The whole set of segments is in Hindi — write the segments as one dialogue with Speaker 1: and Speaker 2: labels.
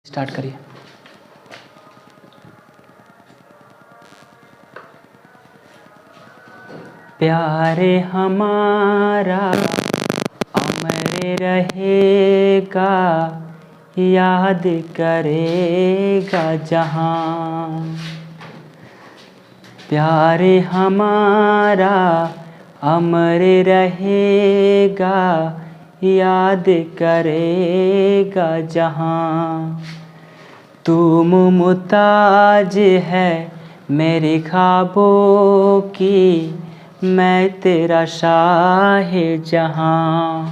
Speaker 1: स्टार्ट करिए। प्यारे हमारा अमर रहेगा, याद करेगा जहां। प्यारे हमारा अमर रहेगा, याद करेगा जहां। तू मुमताज है मेरे ख्वाबों की, मैं तेरा शाहे जहां।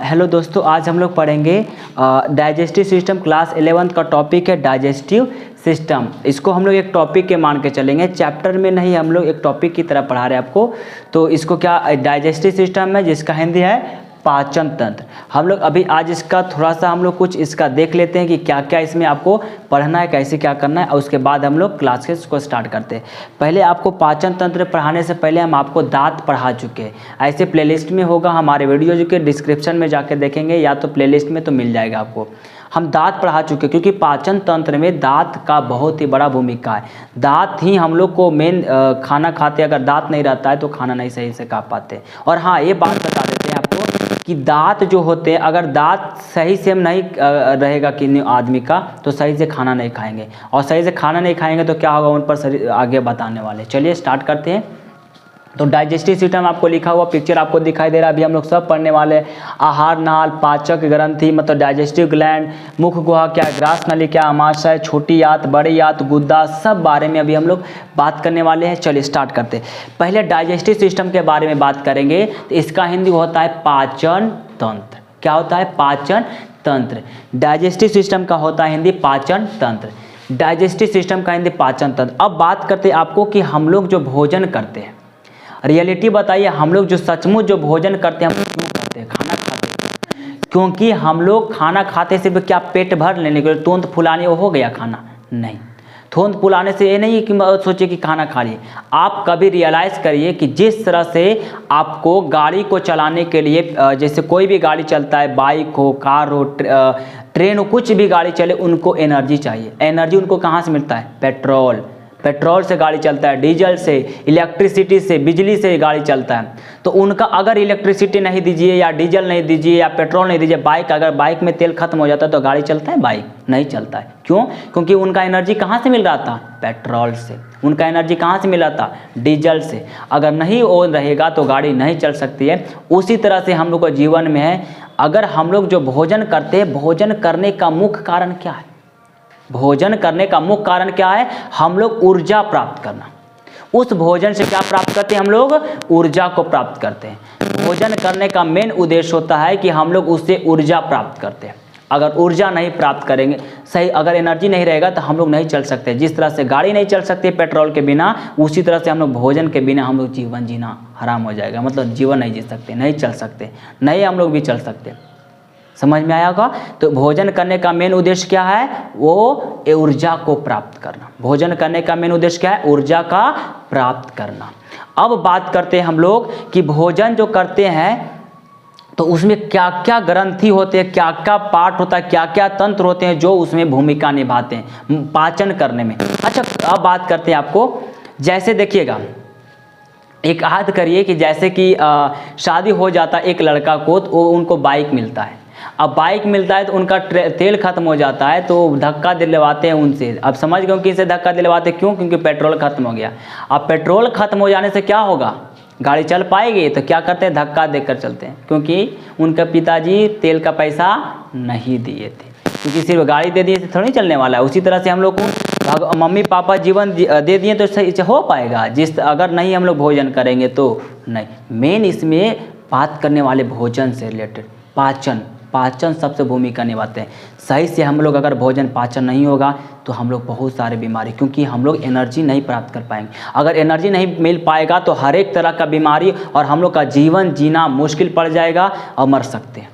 Speaker 1: हेलो दोस्तों, आज हम लोग पढ़ेंगे डाइजेस्टिव सिस्टम। क्लास 11th का टॉपिक है डाइजेस्टिव सिस्टम। इसको हम लोग एक टॉपिक के मान के चलेंगे, चैप्टर में नहीं, हम लोग एक टॉपिक की तरह पढ़ा रहे हैं आपको। तो इसको क्या डाइजेस्टिव सिस्टम है, जिसका हिंदी है पाचन तंत्र। हम लोग अभी आज इसका थोड़ा सा हम लोग कुछ इसका देख लेते हैं कि क्या क्या इसमें आपको पढ़ना है, कैसे क्या करना है, और उसके बाद हम लोग क्लासेस को स्टार्ट करते हैं। पहले आपको पाचन तंत्र पढ़ाने से पहले हम आपको दांत पढ़ा चुके हैं। ऐसे प्लेलिस्ट में होगा, हमारे वीडियो जो कि डिस्क्रिप्शन में जाके देखेंगे, या तो प्लेलिस्ट में तो मिल जाएगा आपको। हम दांत पढ़ा चुके हैं, क्योंकि पाचन तंत्र में दांत का बहुत ही बड़ा भूमिका है। दांत ही हम लोग को मेन खाना खाते, अगर दांत नहीं रहता है तो खाना नहीं सही से खा पाते। और हाँ, ये बात बता देते हैं आपको कि दांत जो होते हैं, अगर दांत सही से नहीं रहेगा कि आदमी का, तो सही से खाना नहीं खाएंगे, और सही से खाना नहीं खाएंगे तो क्या होगा उन पर शरीर आगे बताने वाले। चलिए स्टार्ट करते हैं। तो डाइजेस्टिव सिस्टम आपको लिखा हुआ पिक्चर आपको दिखाई दे रहा है, अभी हम लोग सब पढ़ने वाले हैं। आहार नाल, पाचक ग्रंथि मतलब डाइजेस्टिव ग्लैंड, मुख गुहा क्या, ग्रास नली क्या, आमाशय, छोटी आंत, बड़ी आंत, गुद्दा, सब बारे में अभी हम लोग बात करने वाले हैं। चलिए स्टार्ट करते हैं। पहले डाइजेस्टिव सिस्टम के बारे में बात करेंगे, तो इसका हिंदी होता है पाचन तंत्र। क्या होता है? पाचन तंत्र। डाइजेस्टिव सिस्टम का होता है हिंदी पाचन तंत्र। डाइजेस्टिव सिस्टम का हिंदी पाचन तंत्र। अब बात करते हैं आपको कि हम लोग जो भोजन करते हैं, रियलिटी बताइए, हम लोग जो सचमुच जो भोजन करते हैं, हम क्यों करते हैं? खाना खाते हैं। क्योंकि हम लोग खाना खाते से क्या पेट भर लेने के लिए, तुरंत फुलाने हो गया खाना? नहीं, तुरंत फुलाने से ये नहीं कि सोचिए कि खाना खा लिए। आप कभी रियलाइज़ करिए कि जिस तरह से आपको गाड़ी को चलाने के लिए, जैसे कोई भी गाड़ी चलता है, बाइक हो, कार हो, ट्रेन हो, कुछ भी गाड़ी चले, उनको एनर्जी चाहिए। एनर्जी उनको कहाँ से मिलता है? पेट्रोल से गाड़ी चलता है, डीजल से, इलेक्ट्रिसिटी से, बिजली से गाड़ी चलता है। तो उनका अगर इलेक्ट्रिसिटी नहीं दीजिए, या डीजल नहीं दीजिए, या पेट्रोल नहीं दीजिए, अगर बाइक में तेल खत्म हो जाता है तो गाड़ी चलता है? बाइक नहीं चलता है। क्यों? क्योंकि उनका एनर्जी कहाँ से मिल रहा था? पेट्रोल से। उनका एनर्जी कहाँ से मिला था? डीजल से। अगर नहीं वो रहेगा तो गाड़ी नहीं चल सकती है। उसी तरह से हम लोग को जीवन में है, अगर हम लोग जो भोजन करते हैं, भोजन करने का मुख्य कारण क्या है? भोजन करने का मुख्य कारण क्या है? हम लोग ऊर्जा प्राप्त करना। उस भोजन से क्या प्राप्त करते हैं? हम लोग ऊर्जा को प्राप्त करते हैं। भोजन करने का मेन उद्देश्य होता है कि हम लोग उससे ऊर्जा प्राप्त करते हैं। अगर ऊर्जा नहीं प्राप्त करेंगे, सही अगर एनर्जी नहीं रहेगा, तो हम लोग नहीं चल सकते। जिस तरह से गाड़ी नहीं चल सकती पेट्रोल के बिना, उसी तरह से हम लोग भोजन के बिना हम लोग जीवन जीना हराम हो जाएगा। मतलब जीवन नहीं जी सकते, नहीं चल सकते, नहीं हम लोग भी चल सकते। समझ में आया होगा? तो भोजन करने का मेन उद्देश्य क्या है? वो ऊर्जा को प्राप्त करना। भोजन करने का मेन उद्देश्य क्या है? ऊर्जा का प्राप्त करना। अब बात करते हैं हम लोग कि भोजन जो करते हैं तो उसमें क्या क्या ग्रंथि होते हैं, क्या क्या पार्ट होता है, क्या क्या तंत्र होते हैं जो उसमें भूमिका निभाते हैं पाचन करने में। अच्छा, अब बात करते हैं आपको, जैसे देखिएगा, एक याद करिए कि जैसे कि शादी हो जाता है एक लड़का को, तो उनको बाइक मिलता है। अब बाइक मिलता है तो उनका तेल खत्म हो जाता है, तो धक्का दिलवाते हैं उनसे। अब समझ गए किससे धक्का दिलवाते? क्यों? क्योंकि पेट्रोल खत्म हो गया। अब पेट्रोल खत्म हो जाने से क्या होगा? गाड़ी चल पाएगी? तो क्या करते हैं? धक्का देकर चलते हैं, क्योंकि उनके पिताजी तेल का पैसा नहीं दिए थे। क्योंकि सिर्फ गाड़ी दे दिए तो थोड़ी चलने वाला है। उसी तरह से हम लोग को मम्मी पापा जीवन दे दिए तो सही हो पाएगा। अगर नहीं हम लोग भोजन करेंगे तो नहीं। मेन इसमें बात करने वाले भोजन से रिलेटेड पाचन सबसे भूमिका निभाते हैं। सही से हम लोग अगर भोजन पाचन नहीं होगा तो हम लोग बहुत सारे बीमारी, क्योंकि हम लोग एनर्जी नहीं प्राप्त कर पाएंगे। अगर एनर्जी नहीं मिल पाएगा तो हर एक तरह का बीमारी और हम लोग का जीवन जीना मुश्किल पड़ जाएगा और मर सकते हैं।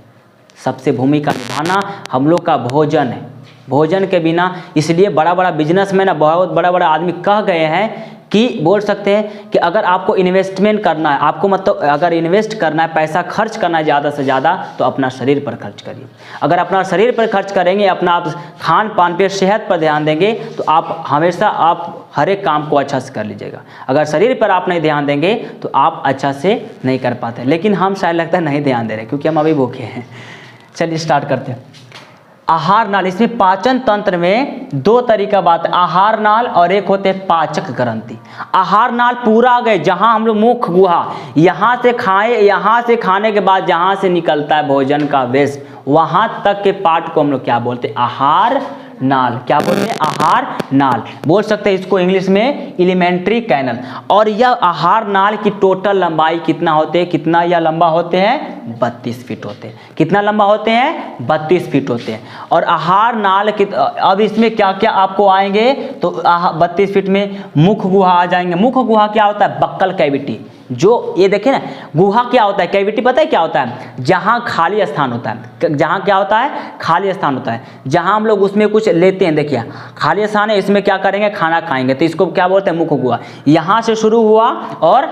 Speaker 1: सबसे भूमिका निभाना हम लोग का भोजन है। भोजन के बिना, इसलिए बड़ा बड़ा बिजनेसमैन, बहुत बड़ा बड़ा आदमी कह गए हैं कि बोल सकते हैं कि अगर आपको इन्वेस्टमेंट करना है, आपको मतलब अगर इन्वेस्ट करना है, पैसा खर्च करना है ज़्यादा से ज़्यादा, तो अपना शरीर पर खर्च करिए। अगर अपना शरीर पर खर्च करेंगे, अपना आप खान पान पे, सेहत पर ध्यान देंगे, तो आप हमेशा आप हर एक काम को अच्छा से कर लीजिएगा। अगर शरीर पर आप नहीं ध्यान देंगे तो आप अच्छा से नहीं कर पाते। लेकिन हम शायद लगता है नहीं ध्यान दे रहे, क्योंकि हम अभी भूखे हैं। चलिए स्टार्ट करते हैं। आहार नाल, इसमें पाचन तंत्र में दो तरीका बात है, आहार नाल और एक होते हैं पाचक ग्रंथि। आहार नाल पूरा आ गए, जहां हम लोग मुख गुहा, यहाँ से खाए, यहाँ से खाने के बाद जहां से निकलता है भोजन का वेस्ट, वहां तक के पार्ट को हम लोग क्या बोलते हैं? आहार नाल। क्या बोलते हैं? आहार नाल। बोल सकते हैं इसको इंग्लिश में एलिमेंट्री कैनल। और यह आहार नाल की टोटल लंबाई कितना होते हैं? कितना यह लंबा होते हैं? 32 फीट होते हैं। कितना लंबा होते हैं? 32 फीट होते हैं। और आहार नाल की, अब इसमें क्या क्या आपको आएंगे? तो 32 फीट में मुख गुहा आ जाएंगे। मुख गुहा क्या होता है? Buccal cavity. जो ये देखिए ना, गुहा क्या होता है? कैविटी पता है क्या होता है? जहां खाली स्थान होता है। जहां क्या होता है? खाली स्थान होता है, जहां हम लोग उसमें कुछ लेते हैं। देखिए खाली स्थान है, इसमें क्या करेंगे? खाना खाएंगे, तो इसको क्या बोलते हैं? मुख गुहा। यहां से शुरू हुआ और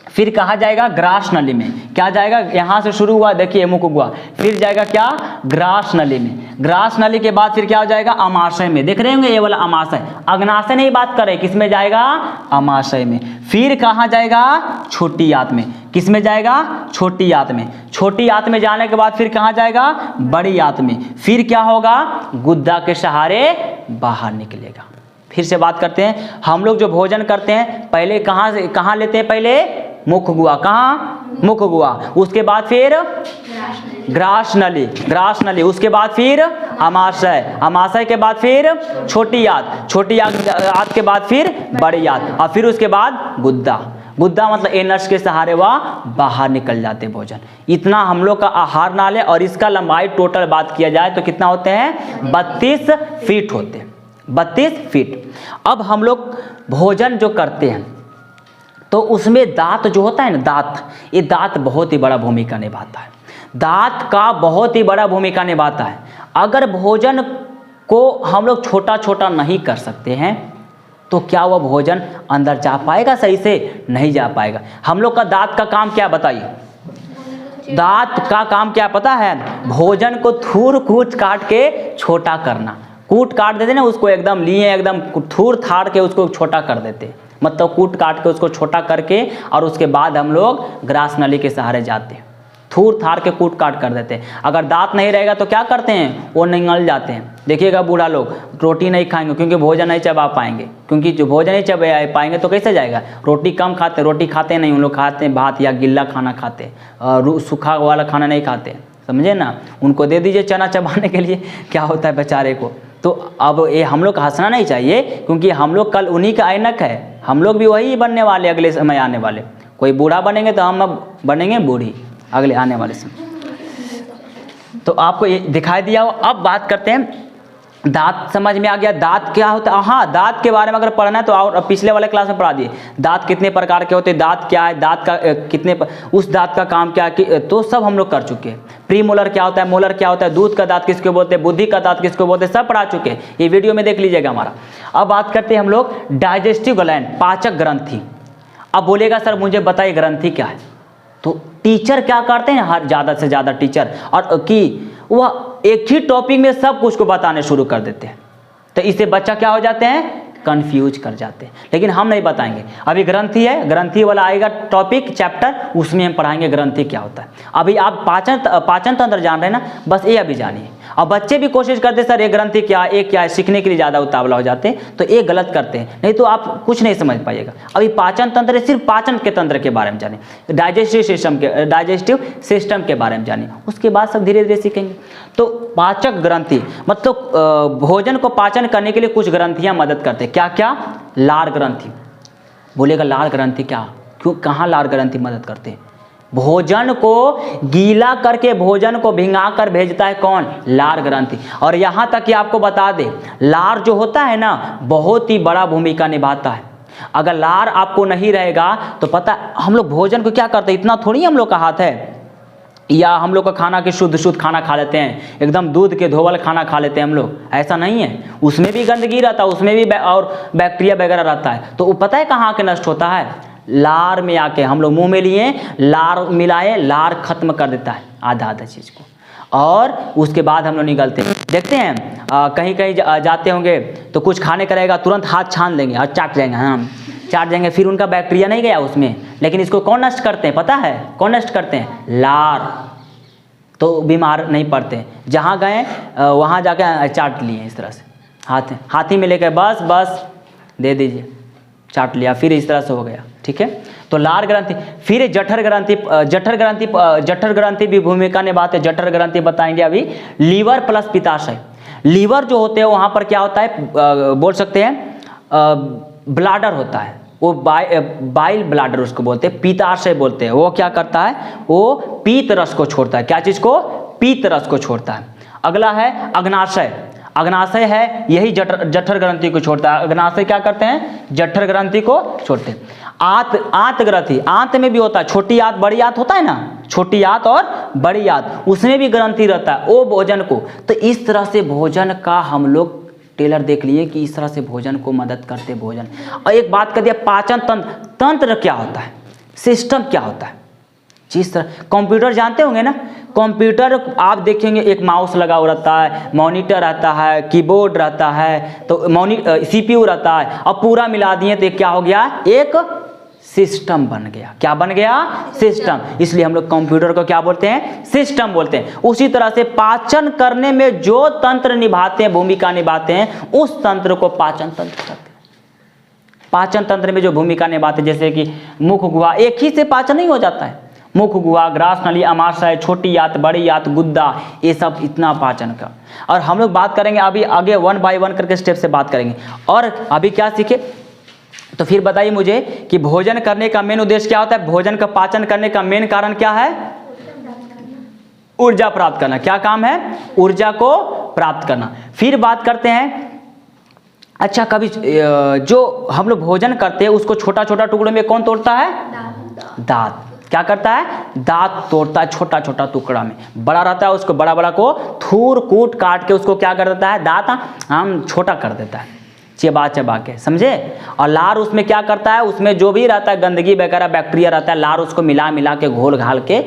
Speaker 1: फिर कहा जाएगा ग्रास नली में। क्या जाएगा? यहां से शुरू हुआ, देखिए मुख गुहा, फिर जाएगा क्या? ग्रास नली में। ग्रास नली के बाद फिर क्या हो जाएगा? अमाशय में। देख रहे होंगे ये वाला अमाशय, अग्नाशय नहीं बात करें, किस में जाएगा? अमाशय में। फिर कहाँ जाएगा? छोटी आंत में। किस में जाएगा? छोटी आंत में। छोटी आंत में जाने के बाद फिर कहाँ जाएगा? बड़ी आंत में। फिर क्या होगा? गुद्दा के सहारे बाहर निकलेगा। फिर से बात करते हैं, हम लोग जो भोजन करते हैं पहले कहाँ से कहाँ लेते हैं? पहले मुख गुहा। कहाँ? मुख गुहा। उसके बाद फिर ग्रास नली, ग्रास नली। उसके बाद फिर अमाशय, अमाशय के बाद फिर छोटी आंत, छोटी आंत के बाद फिर बड़ी आंत, और फिर उसके बाद गुद्दा। गुद्दा मतलब एनस के सहारे वह बाहर निकल जाते भोजन। इतना हम लोग का आहार नाल है। और इसका लंबाई टोटल बात किया जाए तो कितना होते हैं? 32 फीट होते हैं। 32 फीट। अब हम लोग भोजन जो करते हैं तो उसमें दांत जो होता है ना, दांत, ये दांत बहुत ही बड़ा भूमिका निभाता है। दांत का बहुत ही बड़ा भूमिका निभाता है। अगर भोजन को हम लोग छोटा छोटा नहीं कर सकते हैं तो क्या वह भोजन अंदर जा पाएगा? सही से नहीं जा पाएगा। हम लोग का दांत का काम क्या बताइए? दांत का काम क्या पता है? भोजन को थूर कूच काट के छोटा करना। कूट काट देते ना उसको, एकदम लिए एकदम थूर थाड़ के उसको छोटा कर देते, मतलब कूट काट के उसको छोटा करके, और उसके बाद हम लोग ग्रास नली के सहारे जाते हैं, थूर थाड़ के कूट काट कर देते हैं। अगर दांत नहीं रहेगा तो क्या करते हैं? वो निगल जाते हैं। देखिएगा बूढ़ा लोग रोटी नहीं खाएंगे क्योंकि भोजन नहीं चबा पाएंगे, क्योंकि जो भोजन नहीं चबा पाएंगे तो कैसे जाएगा? रोटी कम खाते, रोटी खाते नहीं, उन लोग खाते हैं भात या गिल्ला खाना खाते, सूखा वाला खाना नहीं खाते, समझे ना? उनको दे दीजिए चना चबाने के लिए, क्या होता है बेचारे को। तो अब ये हम लोग हंसना नहीं चाहिए, क्योंकि हम लोग कल उन्हीं का ऐनक है। हम लोग भी वही बनने वाले अगले समय आने वाले। कोई बूढ़ा बनेंगे तो हम अब बनेंगे बूढ़ी अगले आने वाले समय। तो आपको ये दिखाई दिया हो। अब बात करते हैं, दांत समझ में आ गया। दांत क्या होता है? हाँ, दांत के बारे में अगर पढ़ना है तो और पिछले वाले क्लास में पढ़ा दिए। दांत कितने प्रकार के होते हैं, दांत क्या है, दांत का कितने उस दांत का काम क्या है, तो सब हम लोग कर चुके हैं। प्री मोलर क्या होता है, मोलर क्या होता है, दूध का दांत किसको बोलते हैं, बुद्धि का दांत किसको बोलते हैं, सब पढ़ा चुके हैं। ये वीडियो में देख लीजिएगा हमारा। अब बात करते हैं हम लोग डाइजेस्टिव ग्लैंड, पाचक ग्रंथि। अब बोलेगा सर मुझे बताइए ग्रंथि क्या है? तो टीचर क्या करते हैं, हर ज़्यादा से ज़्यादा टीचर और कि वह एक ही टॉपिक में सब कुछ को बताने शुरू कर देते हैं, तो इससे बच्चा क्या हो जाते हैं, कंफ्यूज कर जाते हैं। लेकिन हम नहीं बताएंगे। अभी ग्रंथि है, ग्रंथि वाला आएगा टॉपिक चैप्टर, उसमें हम पढ़ाएंगे ग्रंथि क्या होता है। अभी आप पाचन तंत्र जान रहे हैं ना, बस ये अभी जानिए। और बच्चे भी कोशिश करते सर ये ग्रंथि क्या है, ये क्या है, सीखने के लिए ज़्यादा उतावला हो जाते हैं, तो ये गलत करते हैं, नहीं तो आप कुछ नहीं समझ पाइएगा। अभी पाचन तंत्र सिर्फ पाचन के तंत्र के बारे में जानिए, डाइजेस्टिव सिस्टम के बारे में जानिए, उसके बाद सब धीरे धीरे सीखेंगे। तो पाचक ग्रंथि मतलब भोजन को पाचन करने के लिए कुछ ग्रंथियाँ मदद करते हैं। क्या क्या? लार ग्रंथि। बोलेगा लार ग्रंथि क्या, क्यों, कहाँ लार ग्रंथि मदद करते हैं? भोजन को गीला करके भोजन को भिंगा कर भेजता है कौन? लार ग्रंथि। और यहाँ तक कि आपको बता दे, लार जो होता है ना बहुत ही बड़ा भूमिका निभाता है। अगर लार आपको नहीं रहेगा तो पता हम लोग भोजन को क्या करते हैं, इतना थोड़ी हम लोग का हाथ है, या हम लोग का खाना कि शुद्ध खाना खा लेते हैं, एकदम दूध के धोवल खाना खा लेते हैं हम लोग, ऐसा नहीं है। उसमें भी गंदगी रहता है, उसमें भी और बैक्टीरिया वगैरह रहता है। तो वो पता है कहाँ के नष्ट होता है? लार में आके। हम लोग मुंह में लिए, लार मिलाए, लार खत्म कर देता है आधा चीज़ को, और उसके बाद हम लोग निकलते हैं। देखते हैं कहीं कहीं जाते होंगे तो कुछ खाने का रहेगा, तुरंत हाथ छान लेंगे और चाट जाएंगे, हाँ चाट जाएंगे, फिर उनका बैक्टीरिया नहीं गया उसमें, लेकिन इसको कौन नष्ट करते हैं पता है? कौन नष्ट करते हैं? लार। तो बीमार नहीं पड़ते। जहाँ गए वहाँ जाके चाट लिए इस तरह से, हाथी में लेकर बस दे दीजिए, चाट लिया, फिर इस तरह से हो गया। ठीक है, तो लार ग्रंथि, फिर जठर ग्रंथि भी भूमिका निभाते हैं। जठर ग्रंथि बताएंगे अभी। Liver plus पित्ताशय। लीवर जो होते हैं वहाँ पर क्या होता है, बोल सकते हैं ब्लाडर होता है, वो बाइल ब्लाडर उसको बोलते हैं, पित्ताशय बोलते हैं। वो क्या करता है? वो पीत रस को छोड़ता है। क्या चीज़ को? पीत रस को छोड़ता है। अगला है अग्नाशय। अग्नाशय है यही जठर ग्रंथि को छोड़ता है। अग्नाशय क्या करते हैं? जठर ग्रंथि को छोड़ते हैं। आंत ग्रंथि, आंत में भी होता है, छोटी आंत बड़ी आंत होता है ना, छोटी आंत और बड़ी आंत, उसमें भी ग्रंथि रहता है, वो भोजन को। तो इस तरह से भोजन का हम लोग टेलर देख लिए कि इस तरह से भोजन को मदद करते भोजन। और एक बात कर दिया, पाचन तंत्र क्या होता है, सिस्टम क्या होता है। जिस तरह कंप्यूटर जानते होंगे ना, कंप्यूटर आप देखेंगे एक माउस लगा हुआ रहता है, मॉनिटर रहता है, कीबोर्ड रहता है, तो CPU रहता है, अब पूरा मिला दिए तो क्या हो गया? एक सिस्टम बन गया। क्या बन गया? सिस्टम। इसलिए हम लोग कंप्यूटर को क्या बोलते हैं? सिस्टम बोलते हैं। उसी तरह से पाचन करने में जो तंत्र निभाते हैं, भूमिका निभाते हैं, उस तंत्र को पाचन तंत्र कहते हैं। पाचन तंत्र में जो भूमिका निभाते हैं, जैसे कि मुख गुहा, एक ही से पाचन नहीं हो जाता है। मुख गुहा, ग्रास नली, अमाशय, छोटी आंत, बड़ी आंत, गुद्दा, ये सब इतना पाचन का। और हम लोग बात करेंगे अभी आगे 1 बाय 1 करके स्टेप से बात करेंगे। और अभी क्या सीखे, तो फिर बताइए मुझे कि भोजन करने का मेन उद्देश्य क्या होता है? भोजन का पाचन करने का मेन कारण क्या है? ऊर्जा प्राप्त करना। क्या काम है? ऊर्जा को प्राप्त करना। फिर बात करते हैं, अच्छा कभी जो हम लोग भोजन करते हैं उसको छोटा छोटा टुकड़ों में कौन तोड़ता है? दांत। क्या करता है? दांत तोड़ता है छोटा छोटा टुकड़ा में। बड़ा रहता है उसको बड़ा बड़ा को थूर कूट काट के उसको क्या कर देता है? दांत हम छोटा कर देता है, चबा के, समझे। और लार उसमें क्या करता है? उसमें जो भी रहता है गंदगी वगैरह बैक्टीरिया रहता है, लार उसको मिला के घोल घाल के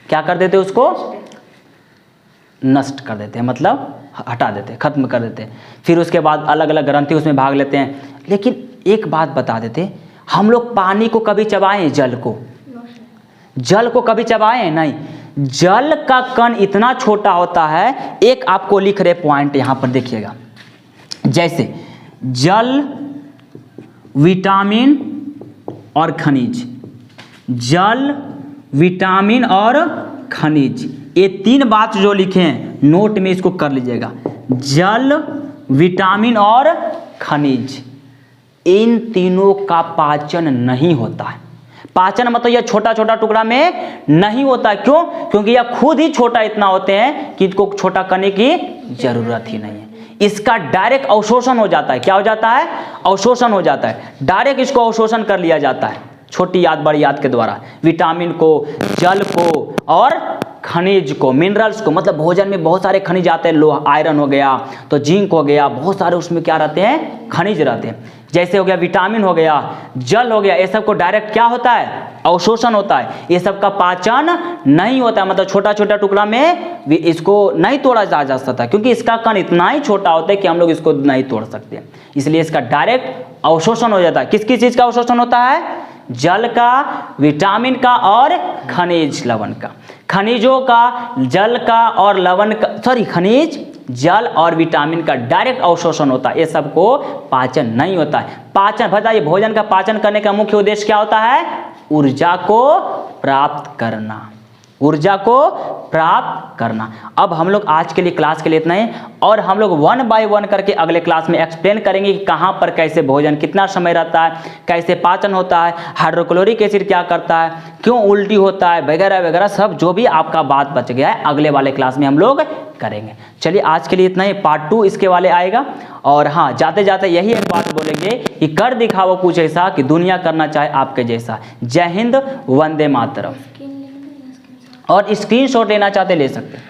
Speaker 1: क्या कर देते हैं? उसको नष्ट कर देते हैं, मतलब हटा देते हैं, खत्म कर देते हैं। फिर उसके बाद अलग अलग ग्रंथि उसमें भाग लेते हैं। लेकिन एक बात बता देते, हम लोग पानी को कभी चबाएं? जल को कभी चबाएं? नहीं। जल का कण इतना छोटा होता है, एक आपको लिख रहे पॉइंट यहां पर देखिएगा, जैसे जल, विटामिन और खनिज। जल, विटामिन और खनिज, ये 3 बात जो लिखे हैं नोट में इसको कर लीजिएगा। जल, विटामिन और खनिज, इन तीनों का पाचन नहीं होता है। पाचन मतलब यह छोटा छोटा टुकड़ा में नहीं होता है। क्यों? क्योंकि यह खुद ही छोटा इतना होते हैं कि इसको छोटा करने की जरूरत ही नहीं है। इसका डायरेक्ट अवशोषण हो जाता है। क्या हो जाता है? अवशोषण हो जाता है। डायरेक्ट इसको अवशोषण कर लिया जाता है छोटी आंत बड़ी आंत के द्वारा। विटामिन को, जल को और खनिज को, मिनरल्स को, मतलब भोजन में बहुत सारे खनिज आते हैं। लोहा, आयरन हो गया, तो जिंक हो गया, बहुत सारे उसमें क्या रहते हैं? खनिज रहते हैं। जैसे हो गया विटामिन हो गया, जल हो गया, ये सब को डायरेक्ट क्या होता है? अवशोषण होता है। ये सब का पाचन नहीं होता है, मतलब छोटा छोटा टुकड़ा में इसको नहीं तोड़ा जा सकता, क्योंकि इसका कण इतना ही छोटा होता है कि हम लोग इसको नहीं तोड़ सकते। इसलिए इसका डायरेक्ट अवशोषण हो जाता है। किस किस चीज का अवशोषण होता है? जल का, विटामिन का और खनिज लवण का। खनिजों का, जल का और लवण का, खनिज, जल और विटामिन का डायरेक्ट अवशोषण होता है। ये सबको पाचन नहीं होता है। पाचन, बताइए भोजन का पाचन करने का मुख्य उद्देश्य क्या होता है? ऊर्जा को प्राप्त करना। ऊर्जा को प्राप्त करना। अब हम लोग आज के लिए क्लास के लिए इतना ही, और हम लोग 1 बाय 1 करके अगले क्लास में एक्सप्लेन करेंगे कि कहाँ पर कैसे भोजन, कितना समय रहता है, कैसे पाचन होता है, हाइड्रोक्लोरिक एसिड क्या करता है, क्यों उल्टी होता है, वगैरह वगैरह सब जो भी आपका बात बच गया है अगले वाले क्लास में हम लोग करेंगे। चलिए आज के लिए इतना ही। पार्ट 2 इसके वाले आएगा। और हाँ, जाते जाते यही एक बात बोलेंगे कि कर दिखाओ कुछ ऐसा कि दुनिया करना चाहे आपके जैसा। जय हिंद, वंदे मातरम। और स्क्रीनशॉट लेना चाहते ले सकते हैं।